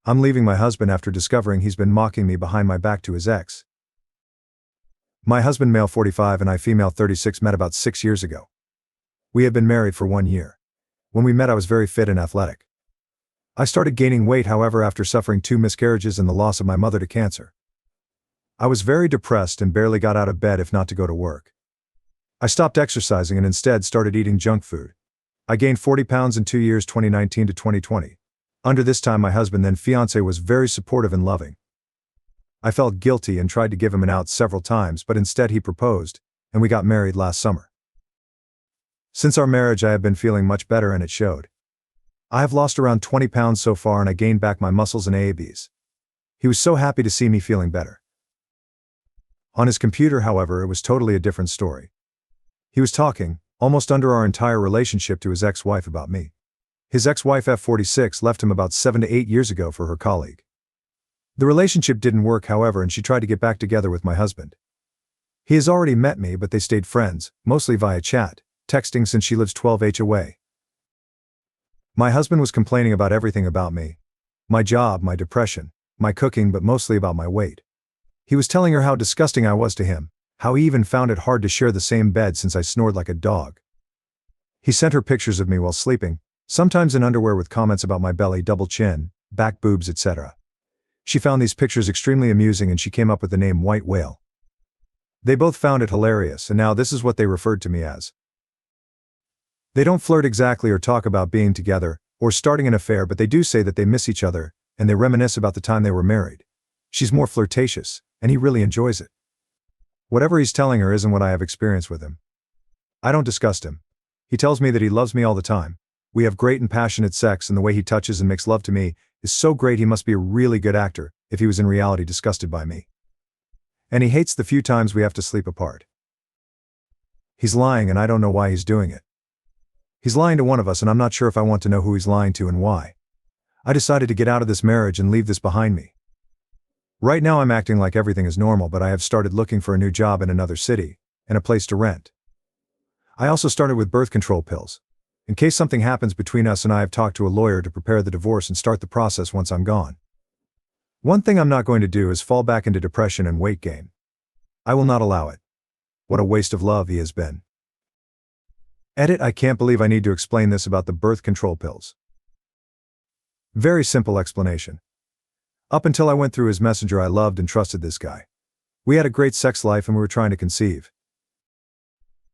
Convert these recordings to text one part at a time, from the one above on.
I'm leaving my husband after discovering he's been mocking me behind my back to his ex. My husband, male 45 and I, female 36, met about 6 years ago. We had been married for 1 year. When we met, I was very fit and athletic. I started gaining weight, however, after suffering 2 miscarriages and the loss of my mother to cancer. I was very depressed and barely got out of bed if not to go to work. I stopped exercising and instead started eating junk food. I gained 40 pounds in 2 years, 2019 to 2020. Under this time, my husband, then fiancé, was very supportive and loving. I felt guilty and tried to give him an out several times, but instead he proposed, and we got married last summer. Since our marriage, I have been feeling much better and it showed. I have lost around 20 pounds so far and I gained back my muscles and AABs. He was so happy to see me feeling better. On his computer, however, it was totally a different story. He was talking, almost under our entire relationship, to his ex-wife about me. His ex-wife, F46, left him about 7 to 8 years ago for her colleague. The relationship didn't work, however, and she tried to get back together with my husband. He has already met me, but they stayed friends, mostly via chat, texting, since she lives 12h away. My husband was complaining about everything about me. My job, my depression, my cooking, but mostly about my weight. He was telling her how disgusting I was to him, how he even found it hard to share the same bed since I snored like a dog. He sent her pictures of me while sleeping, sometimes in underwear, with comments about my belly, double chin, back, boobs, etc. She found these pictures extremely amusing and she came up with the name White Whale. They both found it hilarious, and now this is what they referred to me as. They don't flirt exactly or talk about being together or starting an affair, but they do say that they miss each other and they reminisce about the time they were married. She's more flirtatious, and he really enjoys it. Whatever he's telling her isn't what I have experienced with him. I don't disgust him. He tells me that he loves me all the time. We have great and passionate sex, and the way he touches and makes love to me is so great. He must be a really good actor if he was in reality disgusted by me. And he hates the few times we have to sleep apart. He's lying, and I don't know why he's doing it. He's lying to one of us, and I'm not sure if I want to know who he's lying to and why. I decided to get out of this marriage and leave this behind me. Right now I'm acting like everything is normal, but I have started looking for a new job in another city and a place to rent. I also started with birth control pills. In case something happens between us, and I have talked to a lawyer to prepare the divorce and start the process once I'm gone. One thing I'm not going to do is fall back into depression and weight gain. I will not allow it. What a waste of love he has been. Edit: I can't believe I need to explain this about the birth control pills. Very simple explanation. Up until I went through his messenger, I loved and trusted this guy. We had a great sex life and we were trying to conceive.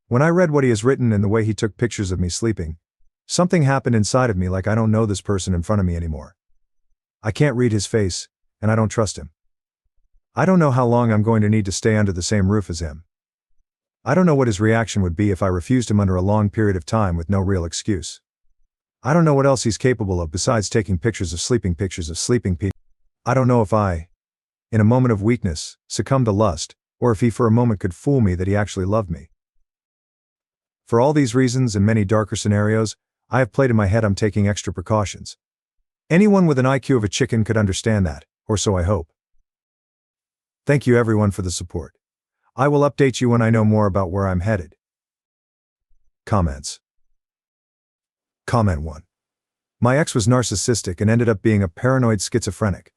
When I read what he has written and the way he took pictures of me sleeping, something happened inside of me, like I don't know this person in front of me anymore. I can't read his face, and I don't trust him. I don't know how long I'm going to need to stay under the same roof as him. I don't know what his reaction would be if I refused him under a long period of time with no real excuse. I don't know what else he's capable of besides taking pictures of sleeping people. I don't know if I, in a moment of weakness, succumbed to lust, or if he for a moment could fool me that he actually loved me. For all these reasons and many darker scenarios, I have played in my head I'm taking extra precautions. Anyone with an IQ of a chicken could understand that, or so I hope. Thank you everyone for the support. I will update you when I know more about where I'm headed. Comments. Comment 1. My ex was narcissistic and ended up being a paranoid schizophrenic.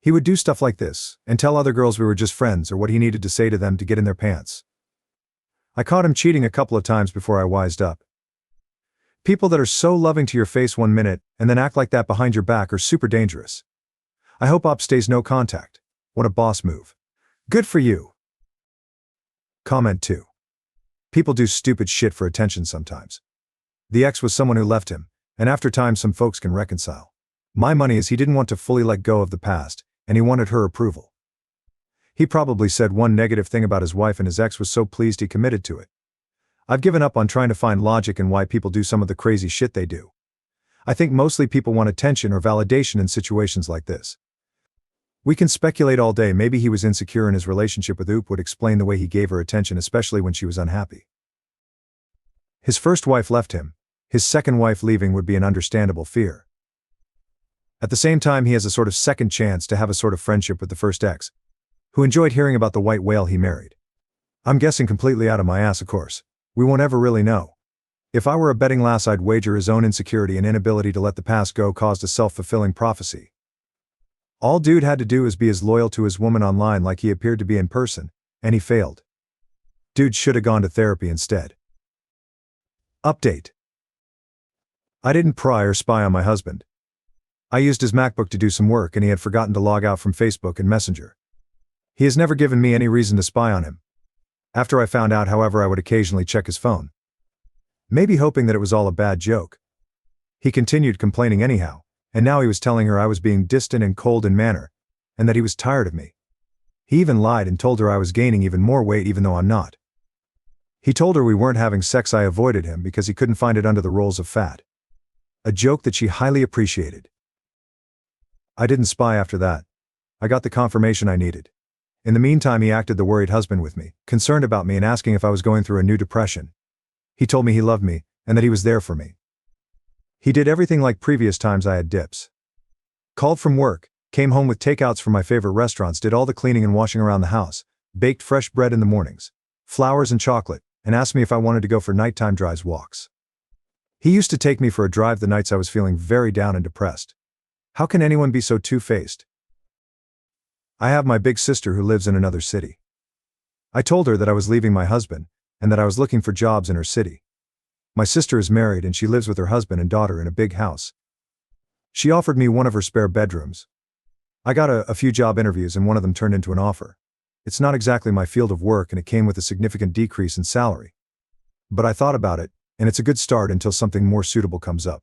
He would do stuff like this, and tell other girls we were just friends or what he needed to say to them to get in their pants. I caught him cheating a couple of times before I wised up. People that are so loving to your face 1 minute and then act like that behind your back are super dangerous. I hope Op stays no contact. What a boss move. Good for you. Comment 2. People do stupid shit for attention sometimes. The ex was someone who left him, and after time some folks can reconcile. My money is he didn't want to fully let go of the past, and he wanted her approval. He probably said one negative thing about his wife and his ex was so pleased he committed to it. I've given up on trying to find logic in why people do some of the crazy shit they do. I think mostly people want attention or validation in situations like this. We can speculate all day. Maybe he was insecure in his relationship with Oop would explain the way he gave her attention, especially when she was unhappy. His first wife left him. His second wife leaving would be an understandable fear. At the same time, he has a sort of second chance to have a sort of friendship with the first ex, who enjoyed hearing about the white whale he married. I'm guessing completely out of my ass, of course. We won't ever really know. If I were a betting lass, I'd wager his own insecurity and inability to let the past go caused a self-fulfilling prophecy. All dude had to do was be as loyal to his woman online like he appeared to be in person, and he failed. Dude should have gone to therapy instead. Update. I didn't pry or spy on my husband. I used his MacBook to do some work and he had forgotten to log out from Facebook and Messenger. He has never given me any reason to spy on him. After I found out, however, I would occasionally check his phone. Maybe hoping that it was all a bad joke. He continued complaining anyhow, and now he was telling her I was being distant and cold in manner, and that he was tired of me. He even lied and told her I was gaining even more weight even though I'm not. He told her we weren't having sex. I avoided him because he couldn't find it under the rolls of fat. A joke that she highly appreciated. I didn't spy after that. I got the confirmation I needed. In the meantime, he acted the worried husband with me, concerned about me and asking if I was going through a new depression. He told me he loved me, and that he was there for me. He did everything like previous times I had dips. Called from work, came home with takeouts from my favorite restaurants, did all the cleaning and washing around the house, baked fresh bread in the mornings, flowers and chocolate, and asked me if I wanted to go for nighttime drives walks. He used to take me for a drive the nights I was feeling very down and depressed. How can anyone be so two-faced? I have my big sister who lives in another city. I told her that I was leaving my husband, and that I was looking for jobs in her city. My sister is married and she lives with her husband and daughter in a big house. She offered me one of her spare bedrooms. I got a few job interviews and one of them turned into an offer. It's not exactly my field of work and it came with a significant decrease in salary. But I thought about it, and it's a good start until something more suitable comes up.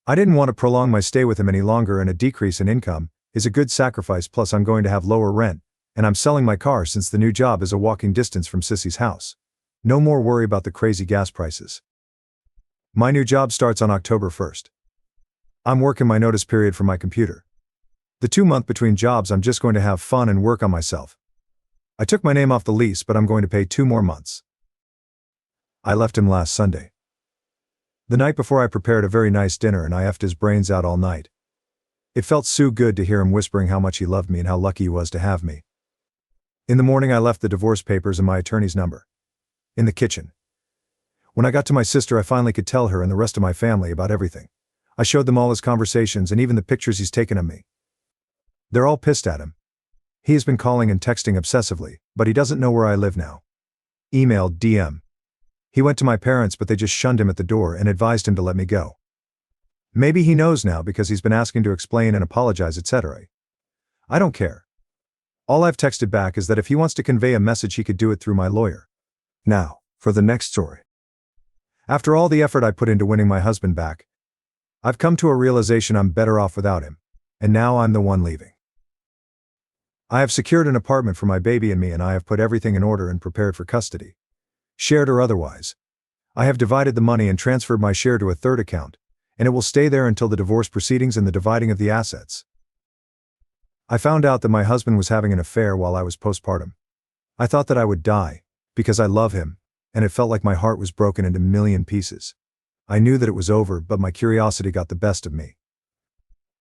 I didn't want to prolong my stay with him any longer, and a decrease in income is a good sacrifice, plus I'm going to have lower rent, and I'm selling my car since the new job is a walking distance from Sissy's house. No more worry about the crazy gas prices. My new job starts on October 1st. I'm working my notice period from my computer. The 2 month between jobs, I'm just going to have fun and work on myself. I took my name off the lease, but I'm going to pay 2 more months. I left him last Sunday. The night before, I prepared a very nice dinner and I effed his brains out all night. It felt so good to hear him whispering how much he loved me and how lucky he was to have me. In the morning, I left the divorce papers and my attorney's number in the kitchen. When I got to my sister, I finally could tell her and the rest of my family about everything. I showed them all his conversations and even the pictures he's taken of me. They're all pissed at him. He has been calling and texting obsessively, but he doesn't know where I live now. Email, DM. He went to my parents, but they just shunned him at the door and advised him to let me go. Maybe he knows now because he's been asking to explain and apologize, etc. I don't care. All I've texted back is that if he wants to convey a message, he could do it through my lawyer. Now, for the next story. After all the effort I put into winning my husband back, I've come to a realization I'm better off without him, and now I'm the one leaving. I have secured an apartment for my baby and me, and I have put everything in order and prepared for custody, shared or otherwise. I have divided the money and transferred my share to a third account, and it will stay there until the divorce proceedings and the dividing of the assets. I found out that my husband was having an affair while I was postpartum. I thought that I would die, because I love him, and it felt like my heart was broken into a million pieces. I knew that it was over, but my curiosity got the best of me.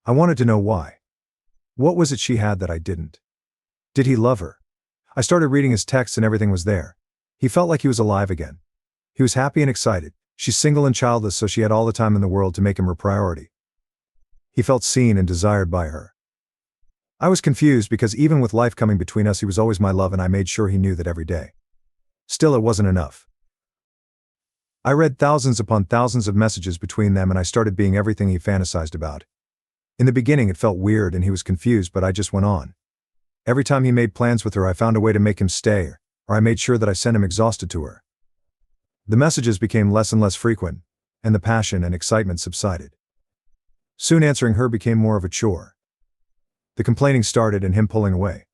I wanted to know why. What was it she had that I didn't? Did he love her? I started reading his texts and everything was there. He felt like he was alive again. He was happy and excited. She's single and childless, so she had all the time in the world to make him her priority. He felt seen and desired by her. I was confused because even with life coming between us, he was always my love, and I made sure he knew that every day. Still, it wasn't enough. I read thousands upon thousands of messages between them, and I started being everything he fantasized about. In the beginning, it felt weird and he was confused, but I just went on. Every time he made plans with her, I found a way to make him stay, or I made sure that I sent him exhausted to her. The messages became less and less frequent, and the passion and excitement subsided. Soon answering her became more of a chore. The complaining started and him pulling away.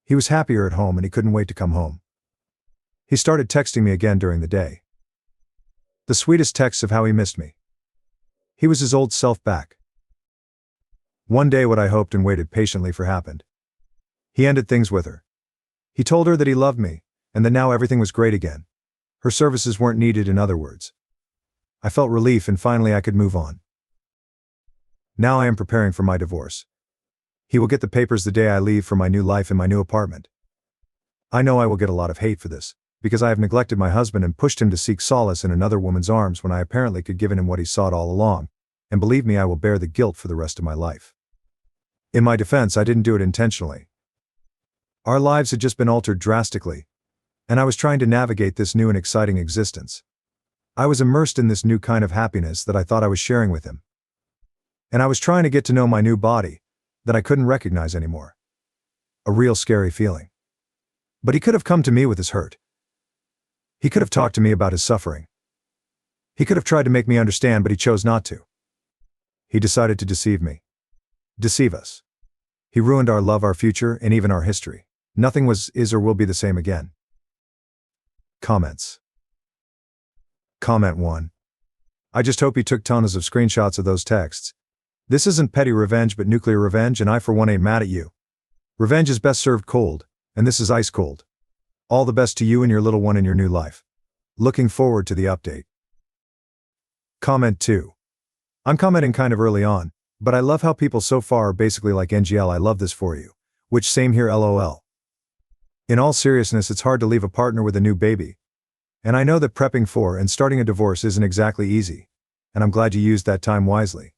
He was happier at home and he couldn't wait to come home. He started texting me again during the day. The sweetest texts of how he missed me. He was his old self back. One day, what I hoped and waited patiently for happened. He ended things with her. He told her that he loved me, and that now everything was great again. Her services weren't needed, in other words. I felt relief and finally I could move on. Now I am preparing for my divorce. He will get the papers the day I leave for my new life in my new apartment. I know I will get a lot of hate for this, because I have neglected my husband and pushed him to seek solace in another woman's arms when I apparently could give him what he sought all along, and believe me, I will bear the guilt for the rest of my life. In my defense, I didn't do it intentionally. Our lives had just been altered drastically, and I was trying to navigate this new and exciting existence. I was immersed in this new kind of happiness that I thought I was sharing with him. And I was trying to get to know my new body, that I couldn't recognize anymore. A real scary feeling. But he could have come to me with his hurt. He could have talked to me about his suffering. He could have tried to make me understand, but he chose not to. He decided to deceive me. Deceive us. He ruined our love, our future, and even our history. Nothing was, is, or will be the same again. Comments. Comment 1. I just hope he took tons of screenshots of those texts. This isn't petty revenge but nuclear revenge, and I for one ain't mad at you. Revenge is best served cold, and this is ice cold. All the best to you and your little one in your new life. Looking forward to the update. Comment 2. I'm commenting kind of early on, but I love how people so far are basically like NGL, I love this for you. Which same here, LOL. In all seriousness, it's hard to leave a partner with a new baby. And I know that prepping for and starting a divorce isn't exactly easy. And I'm glad you used that time wisely.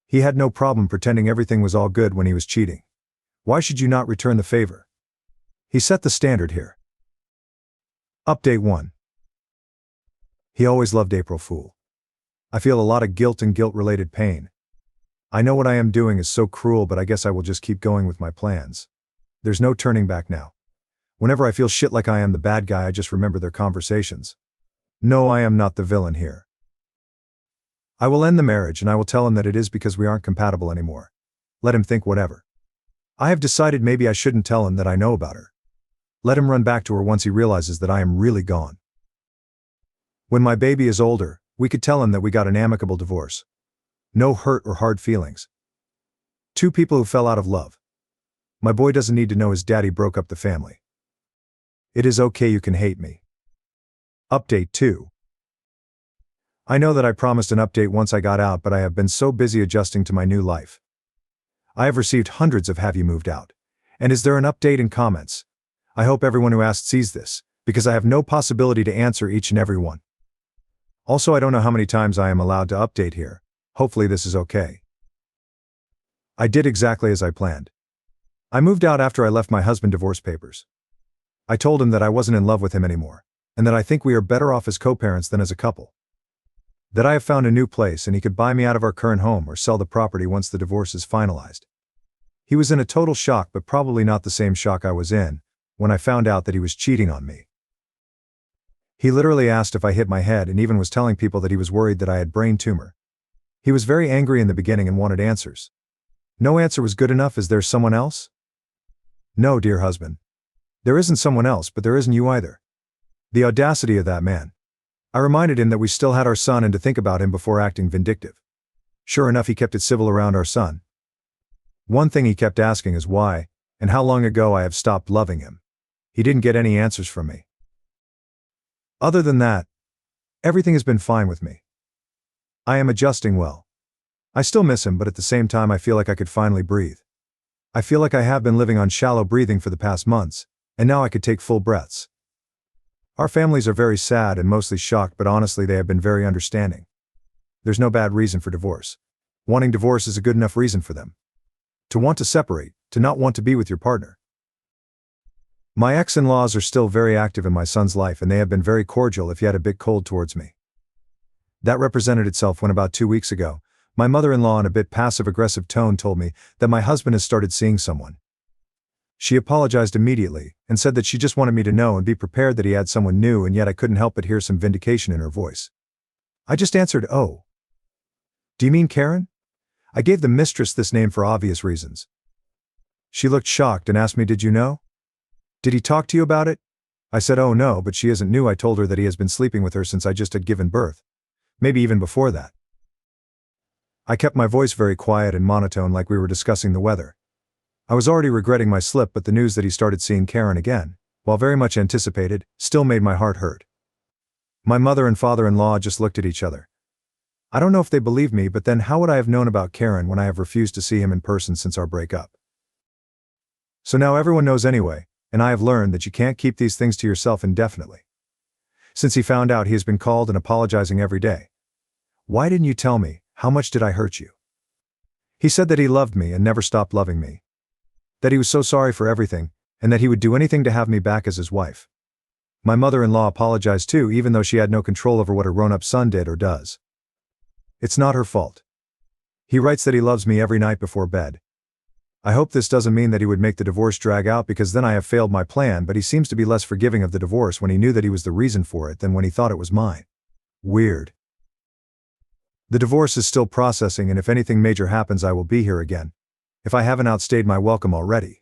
He had no problem pretending everything was all good when he was cheating. Why should you not return the favor? He set the standard here. Update 1. He always loved April Fool. I feel a lot of guilt and guilt-related pain. I know what I am doing is so cruel, but I guess I will just keep going with my plans. There's no turning back now. Whenever I feel shit like I am the bad guy, I just remember their conversations. No, I am not the villain here. I will end the marriage and I will tell him that it is because we aren't compatible anymore. Let him think whatever. I have decided maybe I shouldn't tell him that I know about her. Let him run back to her once he realizes that I am really gone. When my baby is older, we could tell him that we got an amicable divorce. No hurt or hard feelings. Two people who fell out of love. My boy doesn't need to know his daddy broke up the family. It is okay, you can hate me. Update 2. I know that I promised an update once I got out, but I have been so busy adjusting to my new life. I have received hundreds of "have you moved out?" and "is there an update?" in comments. I hope everyone who asked sees this, because I have no possibility to answer each and every one. Also, I don't know how many times I am allowed to update here. Hopefully this is okay. I did exactly as I planned. I moved out after I left my husband divorce papers. I told him that I wasn't in love with him anymore, and that I think we are better off as co-parents than as a couple. That I have found a new place and he could buy me out of our current home or sell the property once the divorce is finalized. He was in a total shock, but probably not the same shock I was in when I found out that he was cheating on me. He literally asked if I hit my head and even was telling people that he was worried that I had brain tumor. He was very angry in the beginning and wanted answers. No answer was good enough. Is there someone else? No, dear husband. There isn't someone else, but there isn't you either. The audacity of that man. I reminded him that we still had our son and to think about him before acting vindictive. Sure enough, he kept it civil around our son. One thing he kept asking is why, and how long ago I have stopped loving him. He didn't get any answers from me. Other than that, everything has been fine with me. I am adjusting well. I still miss him, but at the same time I feel like I could finally breathe. I feel like I have been living on shallow breathing for the past months, and now I could take full breaths. Our families are very sad and mostly shocked, but honestly they have been very understanding. There's no bad reason for divorce. Wanting divorce is a good enough reason for them. To want to separate, to not want to be with your partner. My ex-in-laws are still very active in my son's life, and they have been very cordial if yet a bit cold towards me. That represented itself when about 2 weeks ago, my mother-in-law in a bit passive-aggressive tone told me that my husband has started seeing someone. She apologized immediately and said that she just wanted me to know and be prepared that he had someone new, and yet I couldn't help but hear some vindication in her voice. I just answered, "Oh. Do you mean Karen?" I gave the mistress this name for obvious reasons. She looked shocked and asked me, "Did you know? Did he talk to you about it?" I said, "Oh no, but she isn't new." I told her that he has been sleeping with her since I just had given birth. Maybe even before that. I kept my voice very quiet and monotone, like we were discussing the weather. I was already regretting my slip, but the news that he started seeing Karen again, while very much anticipated, still made my heart hurt. My mother and father-in-law just looked at each other. I don't know if they believed me, but then how would I have known about Karen when I have refused to see him in person since our breakup? So now everyone knows anyway, and I have learned that you can't keep these things to yourself indefinitely. Since he found out, he has been called and apologizing every day. "Why didn't you tell me? How much did I hurt you?" He said that he loved me and never stopped loving me. That he was so sorry for everything, and that he would do anything to have me back as his wife. My mother-in-law apologized too, even though she had no control over what her grown-up son did or does. It's not her fault. He writes that he loves me every night before bed. I hope this doesn't mean that he would make the divorce drag out, because then I have failed my plan, but he seems to be less forgiving of the divorce when he knew that he was the reason for it than when he thought it was mine. Weird. The divorce is still processing, and if anything major happens I will be here again. If I haven't outstayed my welcome already.